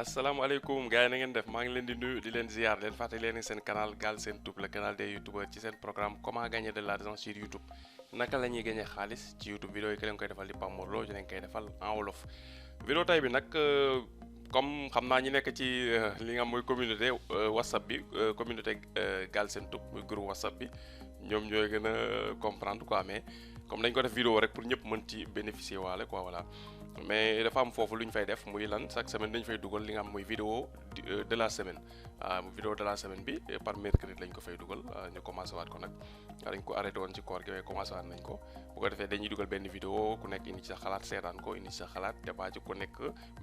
asalaamaaleykum gars yi na ngeen def maa ngi leen di nuyu di leen ziar leen fàttali leen seen canal Galsen Tube le canal des youtubeurs ci seen programme comment gagner de l'argent sur YouTube naka la ñuy gagner xaalis ci YouTube vidéo yi ki leen koy defal di Pape Mor Lo ñu leen koy defal en wolof. vidéo tay bi nag comme xam naa ñi nekk ci li nga xam mooy communauté WhatsApp bi communauté Galsen Tube muy groupe WhatsApp bi ñoom ñooy gën a comprendre quoi mais comme dañ ko def vidéo rek pour ñëpp mën ci bénéficier waale quoi voilà. mais dafa am foofu lu ñu fay def muy lan chaque semaine dañu fay dugal li nga xam muy vidéo de la semaine vidéo de la semaine bi par mercredi lañ ko fay dugal ñu commencé waat ko nag dañ ko arrêté woon ci koor gi waaye commencé waat nañ ko bu ko defee dañuy dugal benn vidéo ku nekk indi ci sa xalaat seetaan ko indi ci sa xalaat débat ci ku nekk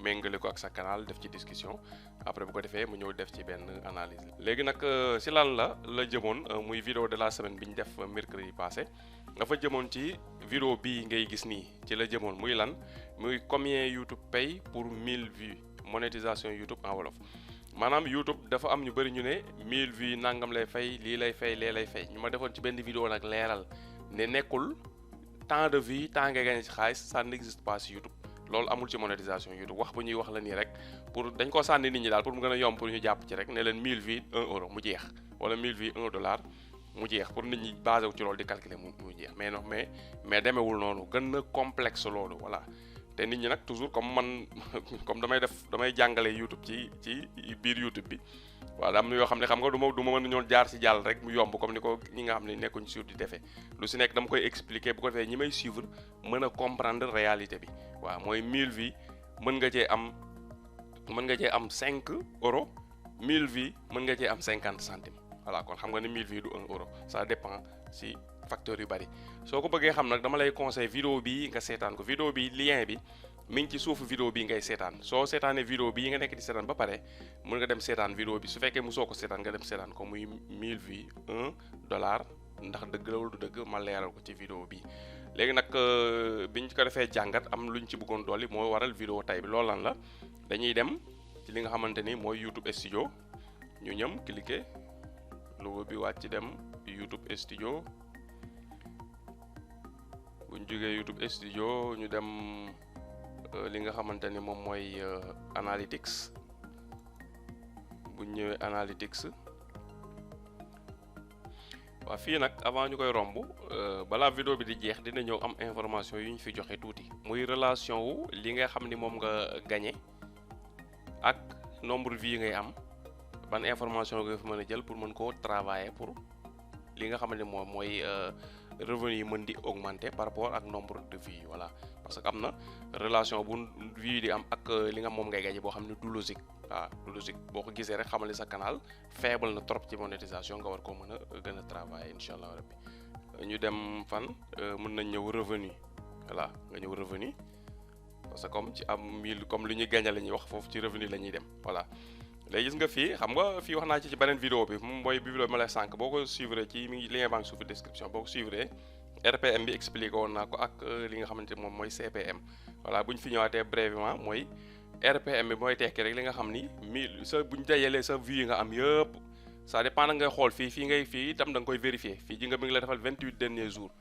méngale ko ak sa canal def ci discussion après bu ko defee mu ñëw def ci benn analyse. léegi nag si lan la jëmoon muy vidéo de la semaine bi ñu def mercredi passé nga fa jëmoon ci vidéo bii ngay gis nii ci la jëmoon muy lan muy combien YouTube paye pour 1000 vues monétisation YouTube en wolof maanaam YouTube dafa am ñu bëri ñu ne 1000 vues nangam lay fay lii lay fay lee lay fay ñu ma defoon ci benn vidéo nag leeral ne nekkul temps de vues temps ngay gagné ci xaalis ça n'existe pas ci YouTube loolu amul ci monétisation YouTube wax bu ñuy wax la nii rek pour dañ ko sànni nit ñi daal pour mu gën a yomb pour ñu jàpp ci rek ne leen 1000 vues 1 euro mu jeex wala 1000 vues 1 dollar mu jeex pour nit ñi basé wu ci loolu di calculer mu jeex mais non mais demewul noonu gën na complexe loolu voilà te nit ñi nag toujours comme man comme damay jàngale YouTube ci biir YouTube bi voilà am na yoo xam ne xam nga du ma mën a ñoon jaar ci jàll rek mu yomb comme ni ko ñi nga xam ne nekkuñ sur di defee lu ci nekk dama koy expliquer bu ko defee ñi may suivre mën a comprendre réalité bi waaw mooy 1000 vues mën nga cee am 5 euros 1000 vues mën nga cee am 50 centimes voilà kon xam nga ne 1000 vues du 1 euro ça dépend ci facteurs yu bari soo ko bëggee xam nag dama lay conseil vidéo bi nga seetaan ko vidéo bi lien bi mi ngi ci suufu vidéo bi ngay seetaan soo seetaanee vidéo bi nga nekk di seetaan ba pare mën nga dem seetaan vidéo bi su fekkee mosoo ko seetaan nga dem seetaan ko muy 1000 vues 1 dollar ndax dëgg la wala du dëgg ma leeral ko ci vidéo bi léegi nag biñ ko defee jàngat am luñ ci bëggoon dolli moo waral vidéo tay bi loolu lan la dañuy dem ci li nga xamante ni mooy YouTube Studio ñu ñëm cliquer logo bi wàcc dem YouTube Studio bu ñu jógee YouTube Studio ñu dem li nga xamante ni moom mooy Analytics bu ñu ñëwee Analytics waaw fii nag avant ñu koy romb balaa vidéo bi di jeex dina ñëw am information yu ñu fi joxe tuuti muy relation wu li nga xam ni moom nga gagné ak nombre vues yi ngay am ban information nga fi mën a jël pour mën koo travailler pour li nga xamante ni moom mooy revenu yi mën di augmenter par rapport ak nombre de vues yi voilà parce que am na relation bu vues di am ak li nga moom ngay gagné boo xam ne du logique waaw du logique boo ko gisee rek xamal ni sa canal faible na trop ci monétisation nga war koo mën a gën a travailler incha allah rabbi ñu dem fan mën nañ ñëw revenu voilà nga ñëw revenu parce que comme ci am 1000 comme li ñuy gagné la ñuy wax foofu ci revenu la ñuy dem voilà léegi gis nga fii xam nga fii wax naa ci beneen vidéo bi moom mooy vidéo bi ma lay sànq boo ko suivre ci mi ngi lien baa ngi suuf description boo ko suivre RPM bi expliqué woon naa ko ak li nga xamante moom mooy CPM voilà bu ñu fi ñëwaatee brièvement mooy RPM bi mooy tekki rek li nga xam ni 1000 sa bu ñu dajalee sa vues yi nga am yëpp ça dépend ngay xool fii itam da nga koy vérifier fii ji nga mi ngi la defal 28 derniers jours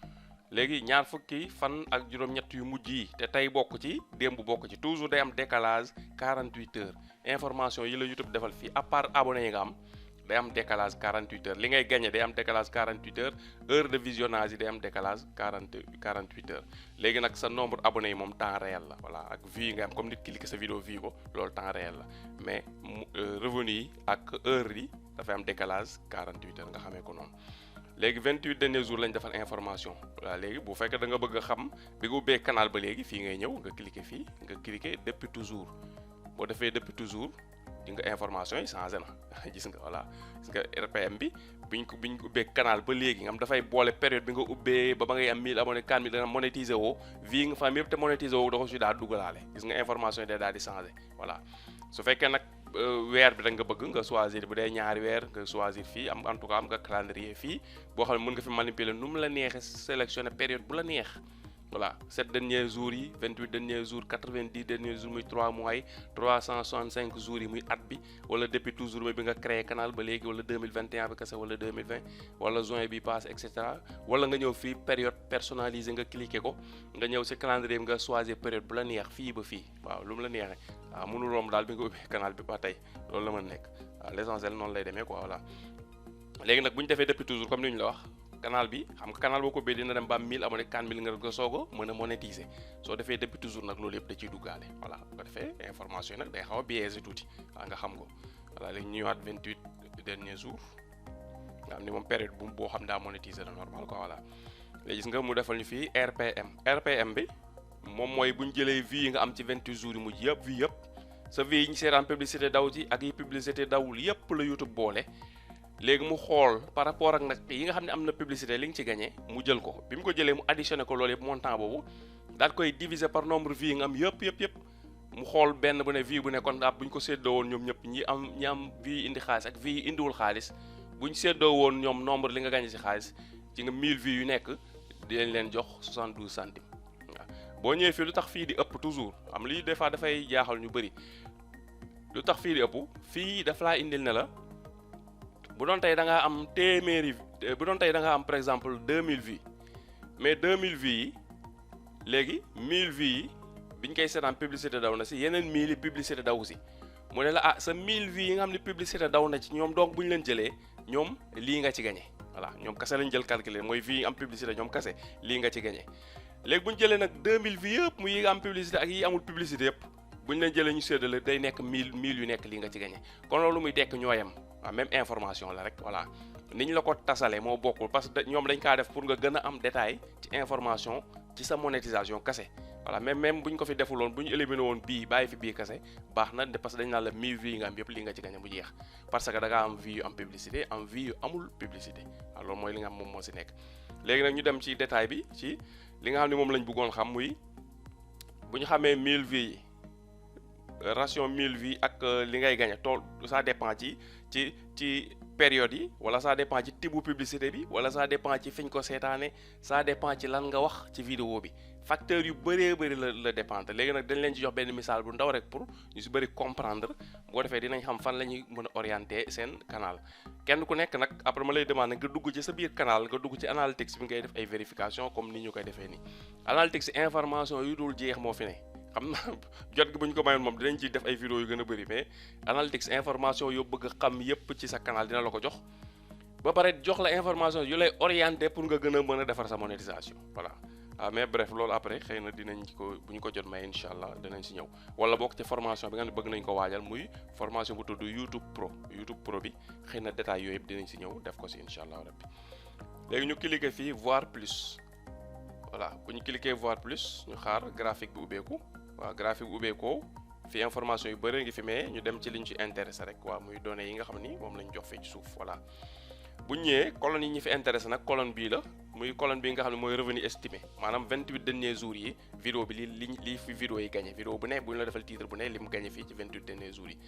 léegi ñaar fukki fan ak juróom-ñett yu mujj yi te tey bokk ci démb bokk ci toujours day am décalage 48 heures information yi la YouTube defal fii à part abonné yi nga am day am décalage 48 heures li ngay gagné day am décalage 48 heures heure de visionnage yi day am décalage 48 heures léegi nag sa nombre abonné yi moom temps réel la voilà ak vues yi nga am comme nit cliquer sa vidéo vue ko loolu temps réel la mais revenu yi ak heure yi dafay am décalage 48 heures nga xamee ko noonu léegi 28 derniers jours lañ defal information voilà léegi bu fekkee da nga bëgg a xam bi nga ubbee canal ba léegi fii ngay ñëw nga cliquer fii nga cliquer depuis toujours boo defee depuis toujours di nga information yi changé na gis nga voilà gis nga RPM bi biñ ko ubbee canal ba léegi nga am dafay boole période bi nga ubbee ba ngay am 1000 abonnés 4000 da nga monétiser woo vie nga fa am yëpp te monétiser woo da ko si daal dugalaale gis nga information yi day daal di changé voilà su fekkee nag weer bi da nga bëgg nga choisir bu dee ñaari weer nga choisir fii am en tout cas am nga calendrier fii boo xam ne mën nga fi manipuler nu mu la neexee sélectionner période bu la neex voilà 7 derniers jours yi 28 derniers jours 90 derniers jours muy 3 mois yi 365 jours yi muy at bi wala depuis toujours bi nga créé canal ba léegi wala 2021 bi kese wala 2020 wala juin bi passé et cetera wala nga ñëw fii période personnalisée nga cliqué ko nga ñëw si calendrier bi nga choisir période bu la neex fii ba fii waaw lu mu la neexee waaw mënul romb daal bi nga ubbee canal bi ba tey loolu la mën nekk waaw l'essentiel noonu lay demee quoi voilà léegi nag bu ñu defee depuis toujours comme ni ñu la wax canal bi xam nga canal boo ko ubbee dina dem ba 1000 abonné 4000 nga soog a mën a monétiser soo defee depuis toujours nag loolu yëpp da ciy duggaale voilà bu ko defee information yi nag day xaw a biaisé tuuti waaw nga xam ko voilà léegi ñu ñëwaat 28 derniers jours nga xam ni moom période bu boo xam daa monétiser la normal quoi voilà léegi gis nga mu defal ñu fii RPM bi moom mooy bu ñu jëlee vues yi nga am ci 28 jours yi mujj yëpp vues yëpp sa vues yi ñu seetaan publicité daw ci ak yi publicité dawul yëpp la YouTube boole léegi mu xool par rapport ak nag yi nga xam ne am na publicité li nga ci gagné mu jël ko bi mu ko jëlee mu additionné ko loolu yëpp montant boobu daal koy diviser par nombre vues yi nga am yëpp mu xool benn bu ne vue bu ne kon daal bu ñu ko séddoo woon ñoom ñëpp ñi am vues yi indi xaalis ak vues yi indiwul xaalis bu ñu séddoo woon ñoom nombre li nga gagné ci xaalis ci nga 1000 vues yu nekk dinañ leen jox 72 centimes waaw boo ñëwee fii lu tax fii di ëpp toujours am lii des fois dafay jaaxal ñu bëri lu tax fii di ëpp fii daf laa indil ne la bu doon tey da ngaa am bu doon tey da ngaa am par exemple 2000 vues mais 2000 vues yi léegi 1000 vues yi biñ koy seetaan publicité daw na si yeneen 1000 yi publicité daw si mu ne la sa 1000 vues yi nga xam ne publicité daw na ci ñoom donc bu ñu leen jëlee ñoom lii nga ci gagné voilà ñoom kase lañ jël calculer mooy vues yi am publicité ñoom kase lii nga ci gagné léegi bu ñu jëlee nag 2000 vues yëpp mu yi am publicité ak yi amul publicité yëpp bu ñu leen jëlee ñu séddale day nekk 1000 yu nekk lii nga ci gagné kon loolu muy dekk ñooyam waaw même information la rek voilà ni ñu la ko tasalee moo bokkul parce que ñoom dañ kaa def pour nga gën a am détail ci information ci sa monétisation kase voilà même bu ñu ko fi defuloon bu ñu éliminé woon bii bàyyi fi bii kase baax na parce que dañ naan la 1000 vues yi nga am yëpp lii nga ci gagné bu jeex parce que da ngaa am vues yu am publicité am vues yu amul publicité waaw loolu mooy li nga xam moom moo si nekk léegi nag ñu dem ci détail bi ci li nga xam ne moom lañ bëggoon xam muy bu ñu xamee 1000 vues yi ration 1000 vues ak li ngay gagné tool ça dépend ci période yi wala ça dépend ci tibu publicité bi wala ça dépend ci fiñ ko seetaane ça dépend ci lan nga wax ci vidéo bi facteurs yu bëree bëri la dépendre léegi nag dañ leen ci jox benn misaal bu ndaw rek pour ñu si bëri comprendre bu ko defee dinañ xam fan la ñuy mën a orienter seen canal kenn ku nekk nag après ma lay demander nga dugg ci sa biir canal nga dugg ci analytics bi ngay def ay vérification comme ni ñu koy defee nii analytics information yu dul jeex moo fi ne xam na jot gi bu ñu ko mayoon moom dinañ ci def ay vidéo yu gën a bëri mais analytics information yoo bëgg a xam yépp ci sa canal dina la ko jox ba pare jox la information yu lay orienter pour nga gën a mën a defar sa monétisation voilà mais bref loolu après xëy na dinañ ko bu ñu ko jot may incha allah dinañ si ñëw wala bokk ci formation bi nga xam ne bëgg nañ ko waajal muy formation bu tudd YouTube Pro bi xëy na détails yooyu yëpp dinañ si ñëw def ko si incha allah rabbi léegi ñu cliquer fii voir plus voilà bu ñu cliquer voir plus ñu xaar graphique bi ubbeeku waaw graphique bi ubbeekoo fi information yu bëri ngi fi mais ñu dem ci li ñu ci intéressé rek waaw muy données yi nga xam ni moom lañ jox fii ci suuf voilà bu ñëwee colonne yi ñu fi intéressé nag colonne bii la muy colonne bi nga xam ne mooy revenu estimé maanaam 28 derniers jours yi vidéo bi li fi vidéo yi gagné vidéo bu ne bu ñu la defal titre bu ne li mu gagné fii ci 28 derniers jours yi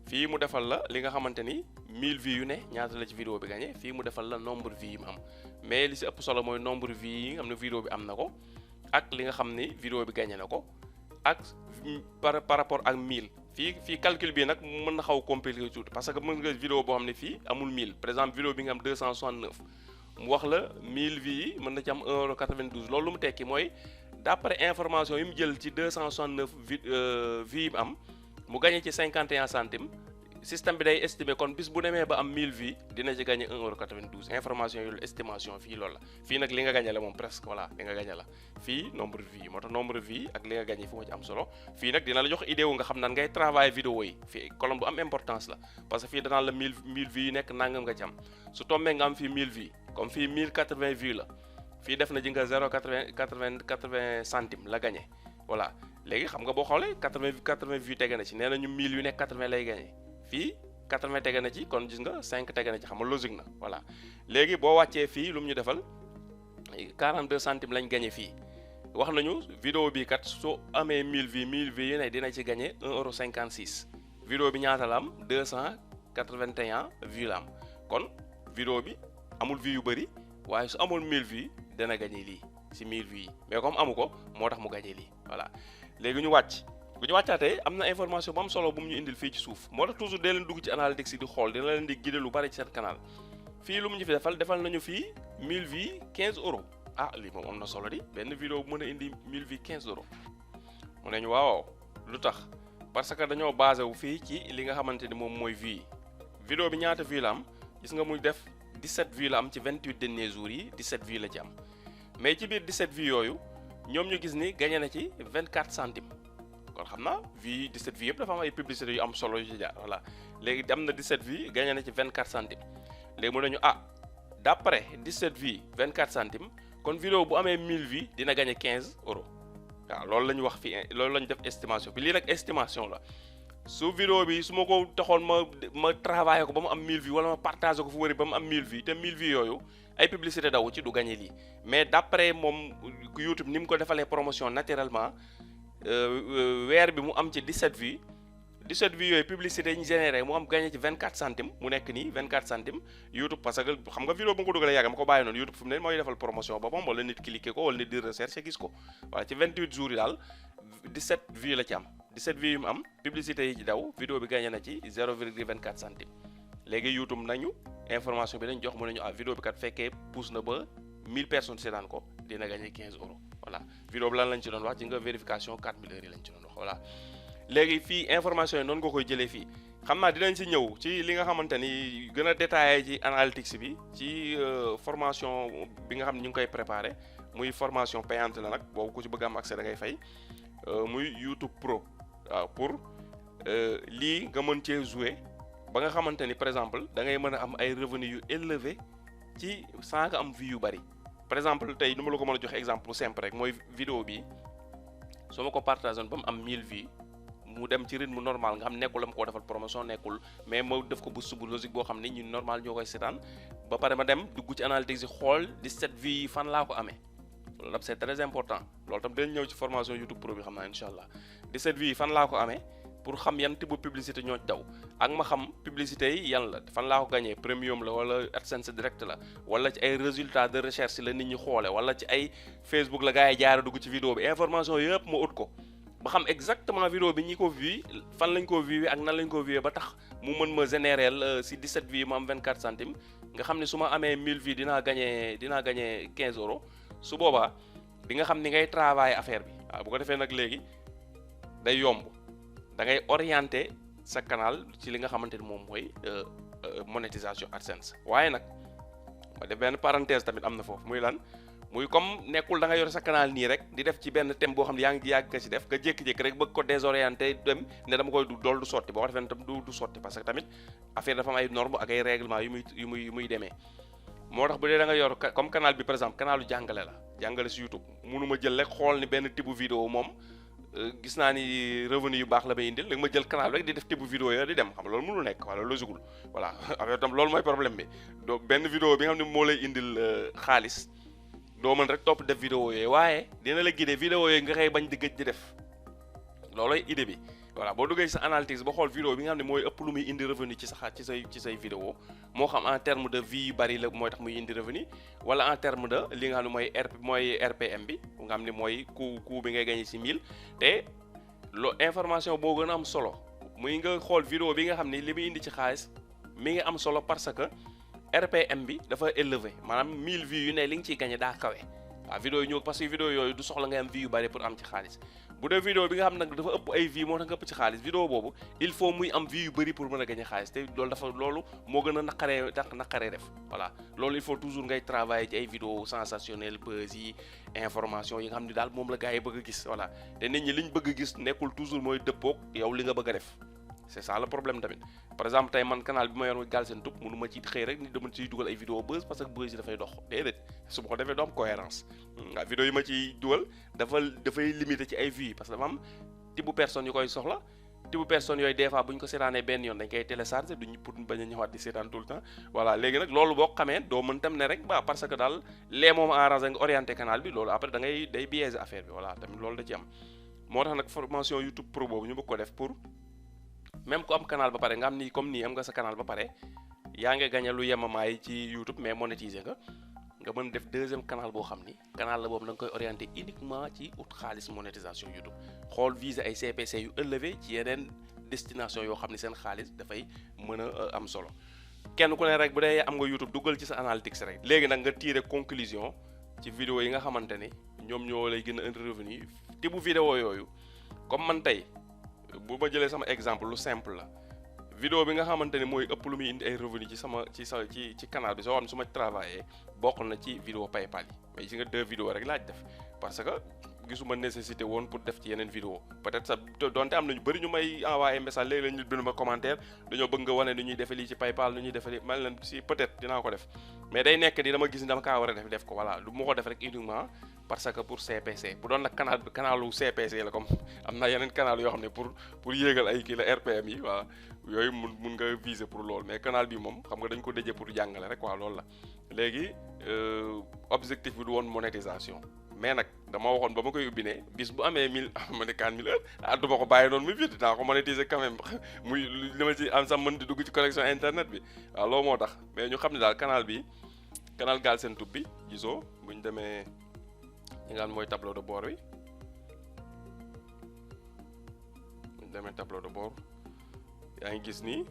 fii mu defal la li nga xamante ni 1000 vues yu ne ñaata la ci vidéo bi gagné fii mu defal la nombre vues yi mu am mais li si ëpp solo mooy nombre vues yi nga xam ne vidéo bi am na ko ak li nga xam ni vidéo bi gagné na ko ak par rapport ak 1000 fii calcul bi nag mën na xaw compliqué tuuti parce que mën nga vidéo boo xam ne fii amul 1000 par exemple vidéo bi nga am 269 mu wax la 1000 vues yi mën na ci am 1,92 loolu lu mu tekki mooy d'après information yi mu jël ci 269 vues yi mu am mu gagné ci 51 centimes système bi day estimer kon bis bu demee ba am 1000 vues dina ci gagné 1,92 information yi estimation fii loolu la fii nag li nga gagné la moom presque voilà li nga gagné la fii nombre vues moo tax nombre vues ak li nga gagné fi moo ci am solo fii nag dina la jox idée wu nga xam nan ngay travailler vidéo yi fii colonne bu am importance la parce que fii danaa la 1000 vues yi nekk nangam nga ci am su tombee nga am fii 1000 vues comme fii 1080 vues la fii def na ji nga 0,80 centimes la gagné voilà léegi xam nga boo xoolee 80 vues tege na ci nee na ñu 1000 yu nekk 80 lay gagné fii 80 tege na ci kon gis nga 5 tege na ci xam nga logique na voilà léegi boo wàccee fii lu mu ñu defal 42 centimes lañ gagné fii wax nañu vidéo bi kat soo amee 1000 vues yu ne dina ci gagné 1,56 vidéo bi ñaata la am 281 vues la am kon vidéo bi amul vues yu bëri waaye su amul 1000 vues dana gagné lii si 1000 vues yi mais comme amu ko moo tax mu gagné lii voilà léegi ñu wàcc bu ñu wàccaatee am na information bu am solo bu mu ñu indil fii ci suuf moo tax toujours dee leen dugg ci analytics yi di xool dina leen di guider lu bari ci seen canal fii lu mu ñu fi defal nañu fii 1000 vues 15 euros lii moom am na solo di benn vidéo bu mën a indi 1000 vues 15 euros mu ne ñu waaw lu tax parce que dañoo basé wu fii ci li nga xamante ni moom mooy vues yi vidéo bi ñaata vues la am gis nga muy def 17 vues la am ci 28 derniers jours yi 17 vues la ci am mais ci biir 17 vues yooyu ñoom ñu gis ni gagné na ci 24 centimes kon xam naa vues 17 vues yëpp dafa am ay publicité yu am solo yu ci jaar voilà léegi am na 17 vues gagné na ci 24 centimes léegi mu ne ñu d'après 17 vues 24 centimes kon vidéo bu amee 1000 vues dina gagné 15 euros waaw loolu la ñu wax fii loolu la ñu def estimation bi lii nag estimation la su vidéo bi su ma ko taxoon ma travaillé ko ba mu am 1000 vues wala ma partagé ko fu wëri ba mu am 1000 vues te 1000 vues yooyu ay publicité daw ci du gagné lii mais d'après moom YouTube ni mu ko defalee promotion naturellement weer bi mu am ci 17 vues 17 vues yooyu publicité yi ñu généré mu am gagné ci 24 centimes mu nekk nii 24 centimes YouTube parce que xam nga vidéo bu nga ko dugalee yàgg ma ko bàyyi noonu YouTube fu mu ne mooy defal promotion boppam wala nit cliquer ko wala nit di recherche gis ko voilà ci 28 jours yi daal 17 vues la ci am 17 vues yi mu am publicité yi ci daw vidéo bi gagné na ci 0,24 centimes léegi YouTube nañu information bi dañ jox mu nañu vidéo bi kat fekkee pousse na ba 1000 personnes seetaan ko dina gagné 15 euros voilà vidéo bi lan lañ ci doon wax ci nga vérification 4000 heures yi lañ ci doon wax voilà léegi fii information yi noonu nga koy jëlee fii xam naa dinañ si ñëw ci li nga xamante ni gën a détaillé ci analytics bi ci formation bi nga xam ne ñu ngi koy préparé muy formation payante la nag boobu ku ci bëgg am accès da ngay fay muy YouTube Pro waaw pour lii nga mën cee jouer ba nga xamante ni par exemple da ngay mën a am ay revenus yu élevé ci sans nga am vues yu bari par exemple tey nu ma la ko mën a joxe exemple simple rek mooy vidéo bi soo ma ko partagé ba mu am 1000 vues mu dem ci rythme normal nga xam nekkul la ma ko defal promotion nekkul mais ma def ko boost bu logique boo xam ni ñun normal ñoo koy seetaan ba pare ma dem dugg ci analytics yi xool 17 vues yi fan laa ko amee loolu tam c'est très important loolu tam dañ ñëw ci formation YouTube Pro bi xam naa incha allah 17 vues yi fan laa ko amee pour xam yan type publicité ñoo daw ak ma xam publicité yi yan la fan laa ko gagné premium la wala AdSense direct la wala ci ay résultats de recherche la nit ñi xoole wala ci ay Facebook la gars yi jaare dugg ci vidéo bi information yëpp ma ut ko ba xam exactement vidéo bi ñi ko vu fan lañ ko vu ak nan lañ ko vu ba tax mu mën ma générer si 17 vues ma am 24 centimes nga xam ne su ma amee 1000 vues dinaa gagné 15 euros su boobaa di nga xam ni ngay travailler affaire bi waaw bu ko defee nag léegi day yomb da ngay orienter sa canal ci li nga xamante ni moom mooy monétisation AdSense waaye nag ma def benn parenthèse tamit am na foofu muy lan muy comme nekkul da nga yor sa canal nii rek di def ci benn thème boo xam ne yaa ngi yàgg nga ci def nga jékki-jékki rek bëgg ko désorienté dem ne dama koy dool du sotti boo ko defee tam du sotti parce que tamit affaire dafa am ay normes ak ay règlements yu muy demee moo tax bu dee da nga yor comme canal bi par exemple canalu jàngale si YouTube mënuma jël rek xool ni benn type vidéo moom gis naa ni revenu yu baax la may indil léegi ma jël canal rek di def type vidéo yo di dem xam loolu mënul nekk wala logiqueul voilà affaire tam loolu mooy problème bi donc benn vidéo bi nga xam ne moo lay indil xaalis doo mën rek topp def vidéo yooyu waaye dina la guider vidéo yooyu nga xëy bañ di gëj di def loolooy idée bi voilà boo duggee ci sa analytics ba xool vidéo bi nga xam ne mooy ëpp lu muy indi revenu ci say vidéo moo xam en terme de vues yu bari la mooy tax muy indi revenu wala en terme de li nga xam ne mooy RPM bi nga xam ne mooy coût bi ngay gagné ci 1000 te information boo gën a am solo muy nga xool vidéo bi nga xam ne li muy indi ci xaalis mi ngi am solo parce que RPM bi dafa élevé maanaam 1000 vues yu ne li nga ciy gagné daa kawe waaw vidéo yi ñëw parce que vidéo yooyu du soxla nga am vues yu bari pour am ci xaalis bu dee vidéo bi nga xam nag dafa ëpp ay vues moo tax nga ëpp ci xaalis vidéo boobu il faut muy am vues yu bari pour mën a gagné xaalis te loolu moo gën a naqaree def voilà loolu il faut toujours ngay travailler ci ay vidéo sensationnel buzz yi information yi nga xam ne daal moom la gars yi bëgg a gis voilà te nit ñi liñ bëgg a gis nekkul toujours mooy dëppoog yow li nga bëgg a def c'est ça le problème tamit par exemple tey man canal bi ma yor muy Galsen Tube mënu ma ci xëy rek ni dama ciy dugal ay vidéo buzz parce que buzz yi dafay dox déedéet su ma ko defee doo am cohérence waaw vidéo yi ma ciy dugal dafay limité ci ay vues parce que dafa am type bu personne yu koy soxla type bu personne yooyu des fois bu ñu ko seetaanee benn yoon dañ koy télécharger duñ pour bañ a ñëwaat di seetaan tout le temps voilà léegi nag loolu boo xamee doo mën tam ne rek ba parce que daal lee moom arrangé nga orienté canal bi loolu après da ngay day biaisé affaire bi voilà tamit loolu da ci am moo tax nag formation YouTube Pro boobu ñu bëgg ko def pour même ku am canal ba pare nga am ni comme nii am nga sa canal ba pare yaa ngi gagné lu yemamaay ci YouTube mais monétiser nga nga mën def deuxième canal boo xam ni canal la boobu da nga koy orienté uniquement ci ut xaalis monétisation YouTube xool viser ay CPC yu élevé ci yeneen destination yoo xam ni seen xaalis dafay mën a am solo. kenn ku ne rek bu dee am nga YouTube duggal ci sa analytics rek léegi nag nga tirer conclusion ci vidéo yi nga xamante ni ñoom ñoo lay gën a indi revenu te bu vidéo yooyu comme man tey bu ma jëlee sama exemple lu simple la vidéo bi nga xamante ni mooy ëpp lu muy indi ay revenu ci canal bi soo xam ne su ma travaillé bokk na ci vidéo PayPal yi mais si nga 2 vidéos rek laaj def parce que gisuma nécessité woon pour def ci yeneen vidéo peut-être sax donte am na ñu bëri ñu may envoyé message léegi la ñu bind ma commentaire dañoo bëgg nga wane ni ñuy defee lii ci PayPal nu ñuy defee lii man leen si peut-être dinaa ko def mais day nekk ni dama gis ni dama kaa war a def ko voilà du ma ko def rek uniquement parce que pour CPC bu doon nag canalu CPC la comme am na yeneen canal yoo xam ne pour yéegal ay kii la RPM yi waaw yooyu mun nga viser pour loolu mais canal bi moom xam nga dañ ko déjee pour jàngale rek waaw loolu la léegi objectif bi du woon monétisation mais nag dama waxoon ba ma koy ubbi ne bis bu amee 1000 ma ne 4000 heures du ma ko bàyyi noonu muy vite dinaa ko monétiser quand même muy li ma ci am sax mën di dugg ci connexion internet bi waaw loolu moo tax mais ñu xam ne daal canal bi canal Galsen Tube bi gisoo bu ñu demee ñi nga xam mooy tableau de bord bi bu ñu demee tableau de bord yaa ngi gis nii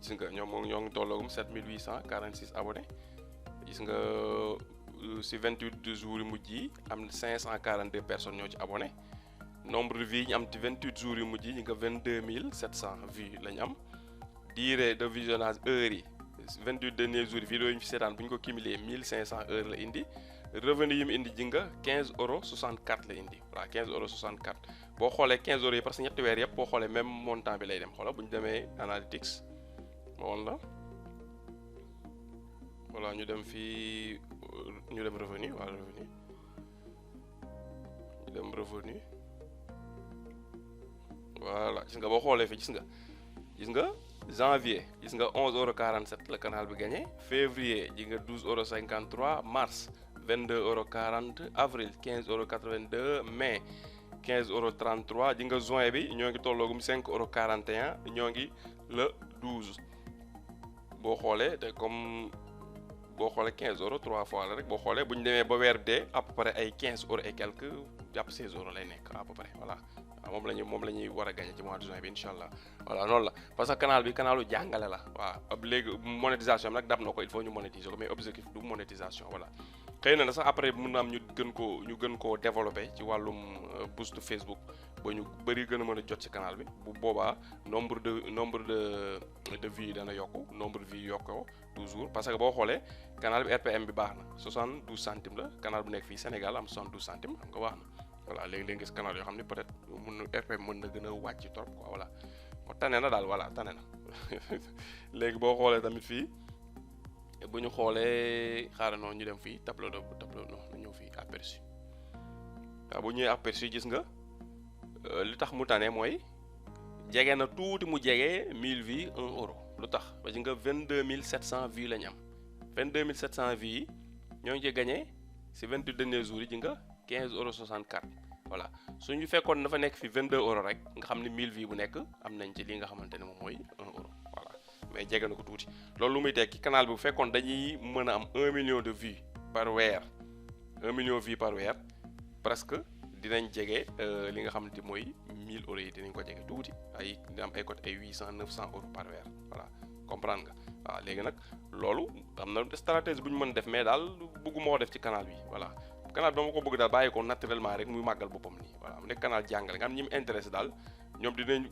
gis nga ñoo ngi tolloogum 7846 abonnés gis nga si 28 jours yu mujj yi am 542 personnes ñoo ci abonné nombre de vues ñu am ci 28 jours yu mujj yi ñu nga 22700 vues lañ am durée de visionnage heures yi 28 derniers jours yi vidéo yi ñu fi seetaan bu ñu ko cumulé 1500 heures la indi revenu yi mu indi ji nga 15,64 la indi voilà 15,64 boo xoolee 15 euros yi parce que ñetti weer yëpp boo xoolee même montant bi lay dem xoola bu ñu demee analytics ma woon la voilà ñu dem fii ñu dem revenu wala revenu ñu dem revenu voilà gis nga boo xoolee fi gis nga janvier gis nga 11,47 la canal bi gagné février ji nga 12,53 mars 22,40 avril 15,82 mai 15,33 ji nga juin bi ñoo ngi tolloogum 5,41 ñoo ngi le 12 boo xoolee te comme boo xoolee 15 euros 3 fois la rek boo xoolee bu ñu demee ba weer dee à peu près ay 15 euros et quelques jàpp 16 euros lay nekk à peu près voilà waaw moom la ñuy war a gagné ci mois de juin bi incha allah voilà noonu la parce que canal bi canalu jàngale la waaw ab léegi monétisation bi nag dab na ko il faut ñu monétiser ko mais objectif du monétisation voilà xëy na sax après mën na am ñu gën koo développer ci wàllum boost Facebook ba ñu bëri gën a mën a jot ci canal bi bu boobaa nombre de vues dana yokku nombre de vues yokkoo toujours parce que boo xoolee canal bi RPM bi baax na 72 centimes la canal bu nekk fii Sénégal am 72 centimes xam nga baax na voilà léegi gis canal yoo xam ne peut-être RPM mën na gën a wàcc trop quoi voilà moo tane na daal voilà tane na léegi boo xoolee tamit fii bu ñu xoolee xaaral noonu ñu dem fii tableau non ñu ñëw fii aperçu waaw bu ñëwee aperçu gis nga li tax mu tane mooy jege na tuuti mu jege 1000 vues 1 euro lu tax parce que nga 22700 vues la ñu am 22700 vues yi ñoo ngi ci gagné si 28 derniers jours yi ji nga 15,64 voilà suñu fekkoon dafa nekk fi 22 euros rek nga xam ne 1000 vues bu nekk am nañ ci li nga xamante ne moom mooy 1 euro voilà mais jege na ko tuuti loolu lu muy tekki canal bi bu fekkoon dañuy mën a am 1 million de vues par weer 1 million de vues par weer presque dinañ jege li nga xamante mooy 1000 euros yi dinañ ko jege tuuti ay dina am ay côté ay 800 900 euros par weer voilà comprendre nga waaw léegi nag loolu am na stratégie bu ñu mën def mais daal bëgguma ko def ci canal bi voilà canal bi dama ko bëgg daal bàyyi ko naturellement rek muy màggal boppam nii voilà mu nekk canal jàngale nga xam ñi mu intéressé daal ñoom dinañ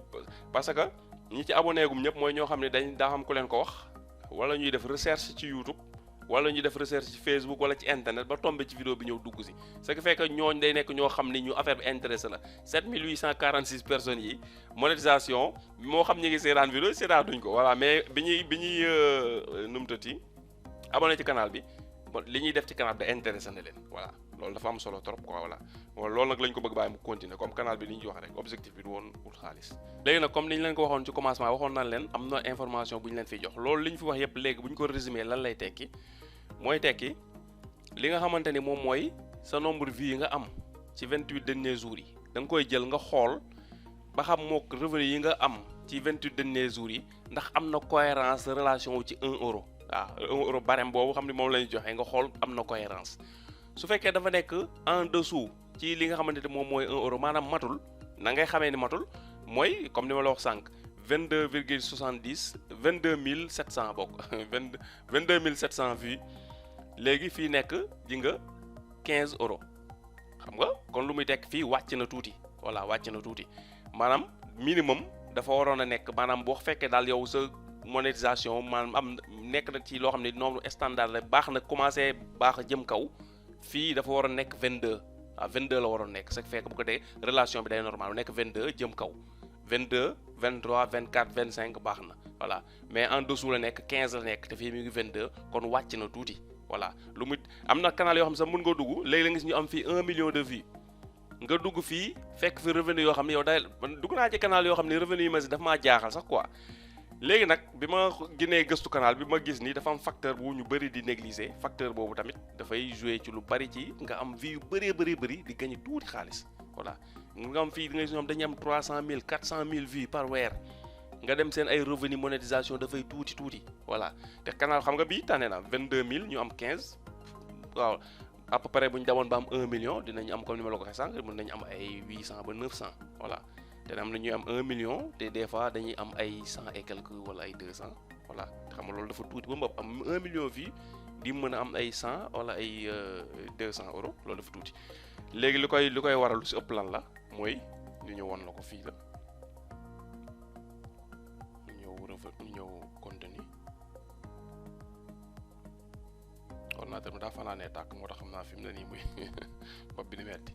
parce que ñi ci abonné gum ñëpp mooy ñoo xam ne daa xam ku leen ko wax wala ñuy def recherche ci YouTube wala ñuy def recherche ci Facebook wala ci internet ba tombé ci vidéo bi ñëw dugg si ce qui fait que ñooñ day nekk ñoo xam ni ñu affaire bi intéressé la 7846 personnes yi monétisation moo xam ñi ngi seetaan vidéo seetaan duñ ko voilà mais bi ñuy numutati abonné ci canal bi li ñuy def ci canal bi da intéressé na leen voilà loolu dafa am solo trop quoi voilà loolu nag lañ ko bëgg bàyyi mu continuer comme canal bi li ñu wax rek objectif bi du woon ut xaalis léegi nag comme ni ñu leen ko waxoon ci commencement waxoon nañ leen am na information bu ñu leen fiy jox loolu li ñu fi wax yépp léegi bu ñu ko résumé lan lay tekki mooy tekki li nga xamante ni moom mooy sa nombre de vues yi nga am ci 28 derniers jours yi da nga koy jël nga xool ba xam mook revenu yi nga am ci 28 derniers jours yi ndax am na cohérence relation wu ci 1 euro waaw 1 euro barème boobu xam ne moom la ñu joxe nga xool am na cohérence su fekkee dafa nekk en dessous ci li nga xamante ne moom mooy 1 euro maanaam matul na ngay xamee ni matul mooy comme ni ma la wax sànq 22,70 22700 bokk 22700 vues léegi fii nekk ji nga 15 euros xam nga kon lu muy tekk fii wàcc na tuuti voilà wàcc na tuuti maanaam minimum dafa waroon a nekk maanaam boo fekkee daal yow sa monétisation maanaam am nekk na ci loo xam ne nombre standard la baax na commencé baax a jëm kaw fii dafa waroon nekk 22 22 la waroon nekk ce qui fait que bu ko dee relation bi day normal nekk 22 jëm kaw 22 23 24 25 baax na voilà mais en dessous la nekk 15 la nekk te fii mi ngi 22 kon wàcc na tuuti voilà lu mu am na canal yoo xam sax mën nga dugg léegi la gis ñu am fii 1 million de vues nga dugg fii fekk fi revenu yoo xam ne yow day dugg naa ci canal yoo xam ne revenu yi ma si dafa maa jaaxal sax quoi léegi nag bi ma ginee gëstu canal bi ma gis ni dafa am facteur bu ñu bëri di négliger facteur boobu tamit dafay jouer ci lu bari ci nga am vues yu bëri di gagné tuuti xaalis voilà nga am fii di nga gis ñoom dañuy am 300 000 400 000 vues par weer nga dem seen ay revenu monétisation dafay tuuti voilà te canal xam nga bii tànne na 22000 ñu am 15 waaw à peu près bu ñu demoon ba am 1 million dinañ am comme ni ma la ko waxee sànq mën nañu am ay 800 ba 900 voilà te am na ñuy am 1 million te des fois dañuy am ay 100 et quelques wala ay 200 voilà te xam nga loolu dafa tuuti ba mu am 1 million fii di mën a am ay 100 wala ay 200 euros loolu dafa tuuti léegi li koy waral lu si ëpp lan la mooy ñu ñëw woon la ko fii la ñu ñëw contenu ordinateur bi daa fanaanee tàkk moo tax xam naa fi mu ne nii muy bopp bi ni metti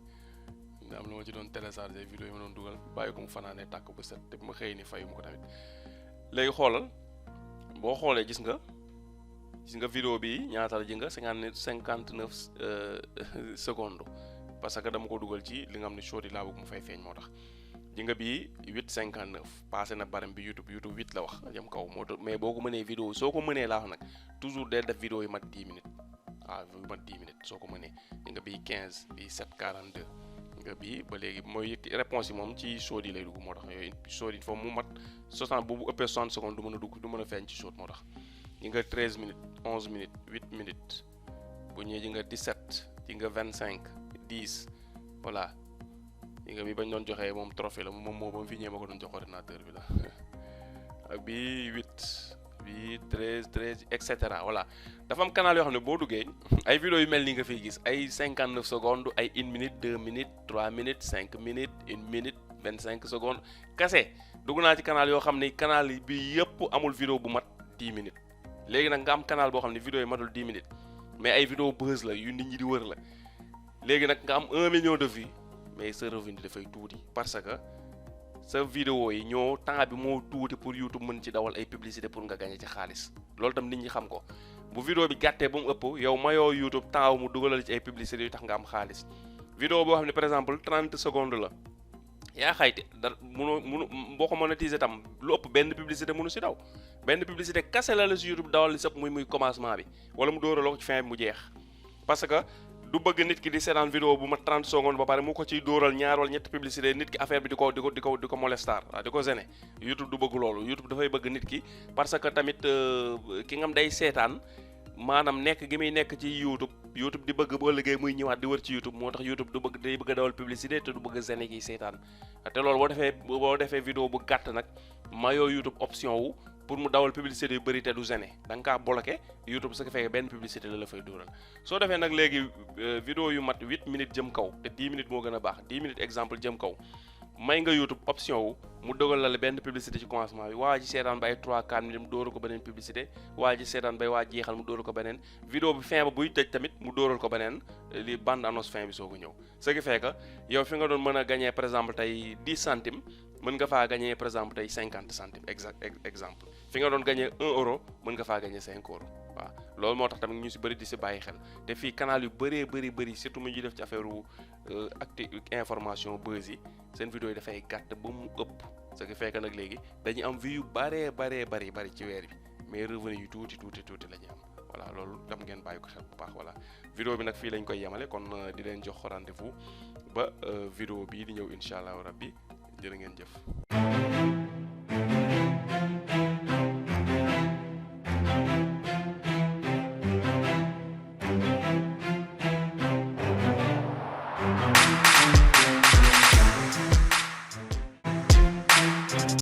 am lu ma ci doon télécharger vidéo yi ma doon dugal bàyyi ko mu fanaanee tàkk bu set te bu ma xëy ni fayu mu ko tamit léegi xoolal boo xoolee gis nga vidéo bi ñaata la ji nga 59 secondes parce que dama ko dugal ci li nga xam ne short yi laa bëgg mu fay feeñ moo tax ji nga bii 8,59 passé na barème bi YouTube 8 la wax jëm kaw moo tax mais boo ko mënee vidéo soo ko mënee laa wax nag toujours day def vidéo yi mat 10 minutes yu mat 10 minutes soo ko mënee ji nga bii 15 bii 7,42 nga bii ba léegi mooy réponse yi moom ci short yi lay dugg moo tax yooyu short yi foofu mu mat 60 bu ëppee 60 secondes du mën a dugg du mën a feeñ ci short moo tax ji nga 13 minutes 11 minutes 8 minutes bu ñëwee ji nga 17 ji nga 25 10 voilà yi nga bi bañ doon joxee moom trophée la moom moo ba mu fi ñëwee ma ko doon jox ordinateur bi la ak bi 8 bi 13 et cetera voilà dafa am canal yoo xam ne boo duggee ay vidéo yu mel nii nga fiy gis ay 59 secondes ay 1 minute 2 minutes 3 minutes 5 minutes 1 minute 25 secondes kase dugg naa ci canal yoo xam ne canal bi yëpp amul vidéo bu mat 10 minutes léegi nag nga am canal boo xam ne vidéo yi matul 10 minutes mais ay vidéo buzz la yu nit ñi di wër la léegi nag nga am 1 million de vues mais sa revenu dafay tuuti parce que sa vidéo yi ñoo temps bi moo tuuti pour YouTube mën ci dawal ay publicité pour nga gagner ci xaalis loolu tam nit ñi xam ko bu vidéo bi gàttee ba mu ëpp yow mayoo YouTube temps mu dugalal ci ay publicité yu tax nga am xaalis vidéo boo xam ne par exemple 30 secondes la yaa xayti da munu boo ko monétiser tam lu ëpp benn publicité mënu si daw benn publicité kase la si YouTube dawal li sëpp muy commencement bi wala mu dóoraloo ko ci fin bi mu jeex parce que du bëgg nit ki di seetaan vidéo bu ma 30 secondes ba pare mu ko ciy dóoral ñaar wala ñetti publicité nit ki affaire bi di ko molestar waaw di ko gêner YouTube du bëgg loolu YouTube dafay bëgg nit ki parce que tamit ki ngam day seetaan maanaam nekk gi muy nekk ci YouTube di bëgg boo liggéey muy ñëwaat di wër ci YouTube moo tax YouTube du bëgg day bëgg a dawal publicité te du bëgg a gêner kiy seetaan te loolu boo defee vidéo bu gàtt nag mayoo YouTube option wu pour mu dawal publicité yu bëri te du gêner da nga kaa bloqué YouTube su ko fekkee benn publicité la fay dóoral soo defee nag léegi vidéo yu mat 8 minutes jëm kaw te 10 minutes moo gën a baax 10 minutes exemple jëm kaw may nga YouTube option wu mu dogal la benn publicité ci commencement bi waa ji seetaan ba ay 3-4 minutes mu dóoral ko beneen publicité waa ji seetaan bay waa jeexal mu dóoral ko beneen vidéo bi fin ba buy tëj tamit mu dóoral ko beneen li bande annonce fin bi soo ko ñëw ce qui fait que yow fi nga doon mën a gagner par exemple tey 10 centimes mën nga faa gagner par exemple tey 50 centimes exemple fi nga doon gagner 1 euro mën nga faa gagner 5 euros waaw loolu moo tax tamit ñu si bëri di si bàyyi xel te fii canal yu bëri surtout mu ñuy def ci affaire information buzz yi seen vidéo yi dafay gàtt ba mu ëpp ce qui fait que nag léegi dañuy am vues yu bari ci weer bi mais revenu yu tuuti la ñuy am voilà loolu tam ngeen bàyyi ko xel bu baax voilà vidéo bi nag fii lañ koy yemale kon di leen jox rendez-vous ba vidéo bii di ñëw incha allah rabbi jërë ngeen jëf